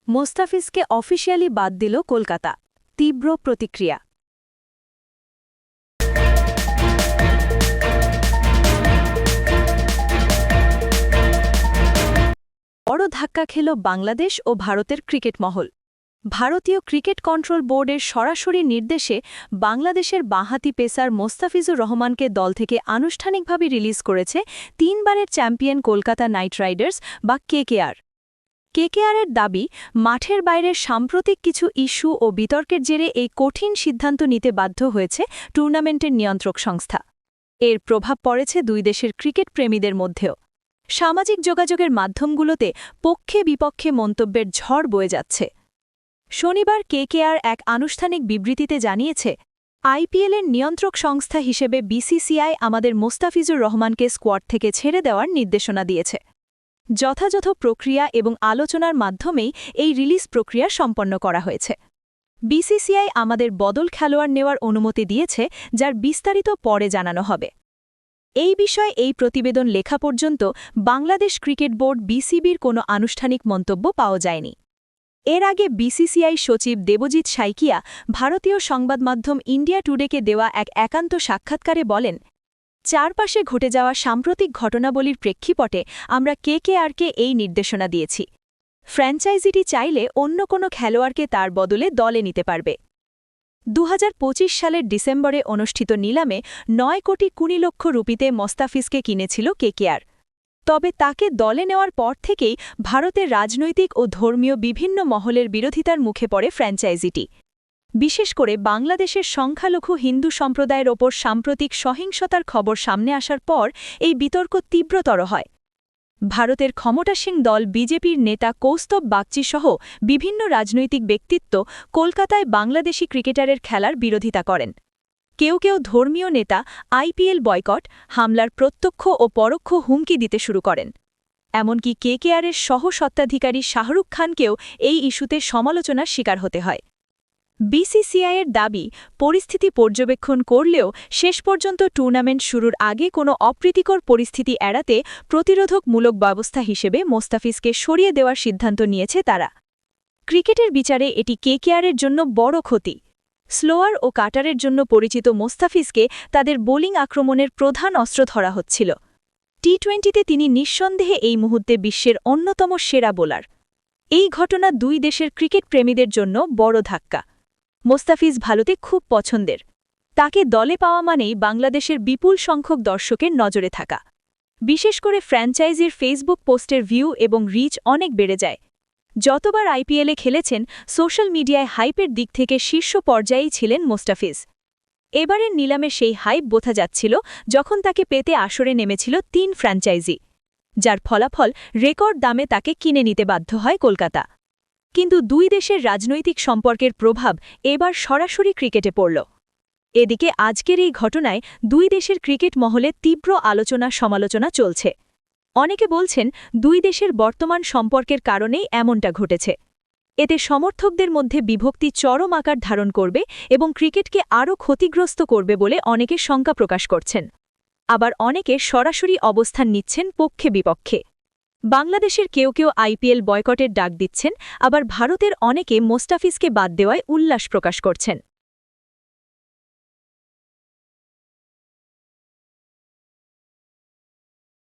মোস্তাফিজকে officially বাদ দিল কলকাতা। তীব্র প্রতিক্রিয়া। বড় ধাক্কা খেল বাংলাদেশ ও ভারতের ক্রিকেট মহল। ভারতীয় ক্রিকেট কন্ট্রোল বোর্ডের সরাসরি নির্দেশে বাংলাদেশের বাঁহাতি পেসার মোস্তাফিজুর রহমানকে দল থেকে আনুষ্ঠানিকভাবে রিলিজ করেছে তিনবারের চ্যাম্পিয়ন কলকাতা নাইট রাইডার্স বা কেকেআর। কেকেআরের দাবি, মাঠের বাইরের সাম্প্রতিক কিছু ইস্যু ও বিতর্কের জেরে এই কঠিন সিদ্ধান্ত নিতে বাধ্য হয়েছে টুর্নামেন্টের নিয়ন্ত্রক সংস্থা। এর প্রভাব পড়েছে দুই দেশের ক্রিকেট প্রেমীদের মধ্যেও। সামাজিক যোগাযোগের মাধ্যমগুলোতে পক্ষে বিপক্ষে মন্তব্যের ঝড় বয়ে যাচ্ছে। শনিবার কেকেআর এক আনুষ্ঠানিক বিবৃতিতে জানিয়েছে, আইপিএলের নিয়ন্ত্রক সংস্থা হিসেবে বিসিসিআই আমাদের মোস্তাফিজুর রহমানকে স্কোয়াড থেকে ছেড়ে দেওয়ার নির্দেশনা দিয়েছে। যথাযথ প্রক্রিয়া এবং আলোচনার মাধ্যমেই এই রিলিজ প্রক্রিয়া সম্পন্ন করা হয়েছে। বিসিসিআই আমাদের বদল খেলোয়াড় নেওয়ার অনুমতি দিয়েছে, যার বিস্তারিত পরে জানানো হবে। এই বিষয়ে এই প্রতিবেদন লেখা পর্যন্ত বাংলাদেশ ক্রিকেট বোর্ড বিসিবির কোনো আনুষ্ঠানিক মন্তব্য পাওয়া যায়নি। এর আগে বিসিসিআই সচিব দেবজিৎ সাইকিয়া ভারতীয় সংবাদমাধ্যম ইন্ডিয়া টুডেকে দেওয়া এক একান্ত সাক্ষাৎকারে বলেন, চারপাশে ঘটে যাওয়া সাম্প্রতিক ঘটনাবলীর প্রেক্ষিপটে আমরা কেকেআরকে এই নির্দেশনা দিয়েছি। ফ্র্যাঞ্চাইজিটি চাইলে অন্য কোনো খেলোয়াড়কে তার বদলে দলে নিতে পারবে। 2025 সালের ডিসেম্বরে অনুষ্ঠিত নিলামে 9,20 লক্ষ রুপিতে মোস্তাফিজকে কিনেছিল কেকেআর। তবে তাকে দলে নেওয়ার পর থেকেই ভারতের রাজনৈতিক ও ধর্মীয় বিভিন্ন মহলের বিরোধিতার মুখে পড়ে ফ্র্যাঞ্চাইজিটি। বিশেষ করে বাংলাদেশের সংখ্যালঘু হিন্দু সম্প্রদায়ের ওপর সাম্প্রতিক সহিংসতার খবর সামনে আসার পর এই বিতর্ক তীব্রতর হয়। ভারতের ক্ষমতাসীন দল বিজেপির নেতা কৌস্তব বাগচি সহ বিভিন্ন রাজনৈতিক ব্যক্তিত্ব কলকাতায় বাংলাদেশি ক্রিকেটারের খেলার বিরোধিতা করেন। কেউ কেউ ধর্মীয় নেতা আইপিএল বয়কট, হামলার প্রত্যক্ষ ও পরোক্ষ হুমকি দিতে শুরু করেন। এমনকি কেকেআরের সহ-স্বত্বাধিকারী শাহরুখ খানকেও এই ইস্যুতে সমালোচনার শিকার হতে হয়। বিসিসিআইয়ের দাবি, পরিস্থিতি পর্যবেক্ষণ করলেও শেষ পর্যন্ত টুর্নামেন্ট শুরুর আগে কোনো অপ্রীতিকর পরিস্থিতি এড়াতে প্রতিরোধকমূলক ব্যবস্থা হিসেবে মোস্তাফিজকে সরিয়ে দেওয়ার সিদ্ধান্ত নিয়েছে তারা। ক্রিকেটের বিচারে এটি কেকেআরের জন্য বড় ক্ষতি। স্লোয়ার ও কাটারের জন্য পরিচিত মোস্তাফিজকে তাদের বোলিং আক্রমণের প্রধান অস্ত্র ধরা হচ্ছিল। টি-20তে তিনি নিঃসন্দেহে এই মুহূর্তে বিশ্বের অন্যতম সেরা বোলার। এই ঘটনা দুই দেশের ক্রিকেট প্রেমীদের জন্য বড় ধাক্কা। মোস্তাফিজ ভারতে খুব পছন্দের। তাকে দলে পাওয়া মানেই বাংলাদেশের বিপুল সংখ্যক দর্শকের নজরে থাকা। বিশেষ করে ফ্র্যাঞ্চাইজির ফেসবুক পোস্টের ভিউ এবং রিচ অনেক বেড়ে যায়। যতবার আইপিএলে খেলেছেন, সোশ্যাল মিডিয়ায় হাইপের দিক থেকে শীর্ষ পর্যায়েই ছিলেন মোস্তাফিজ। এবারের নিলামে সেই হাইপ বোঝা যাচ্ছিল যখন তাকে পেতে আসরে নেমেছিল 3 ফ্র্যাঞ্চাইজি, যার ফলাফল রেকর্ড দামে তাকে কিনে নিতে বাধ্য হয় কলকাতা। কিন্তু দুই দেশের রাজনৈতিক সম্পর্কের প্রভাব এবার সরাসরি ক্রিকেটে পড়ল। এদিকে আজকের এই ঘটনায় দুই দেশের ক্রিকেট মহলে তীব্র আলোচনা-সমালোচনা চলছে। অনেকে বলছেন, দুই দেশের বর্তমান সম্পর্কের কারণেই এমনটা ঘটেছে। এতে সমর্থকদের মধ্যে বিভক্তি চরম আকার ধারণ করবে এবং ক্রিকেটকে আরও ক্ষতিগ্রস্ত করবে বলে অনেকে শঙ্কা প্রকাশ করছেন। আবার অনেকে সরাসরি অবস্থান নিচ্ছেন পক্ষে বিপক্ষে। বাংলাদেশের কেউ কেউ আইপিএল বয়কটের ডাক দিচ্ছেন, আবার ভারতের অনেকে মোস্তাফিজকে বাদ দেওয়ায় উল্লাস প্রকাশ করছেন।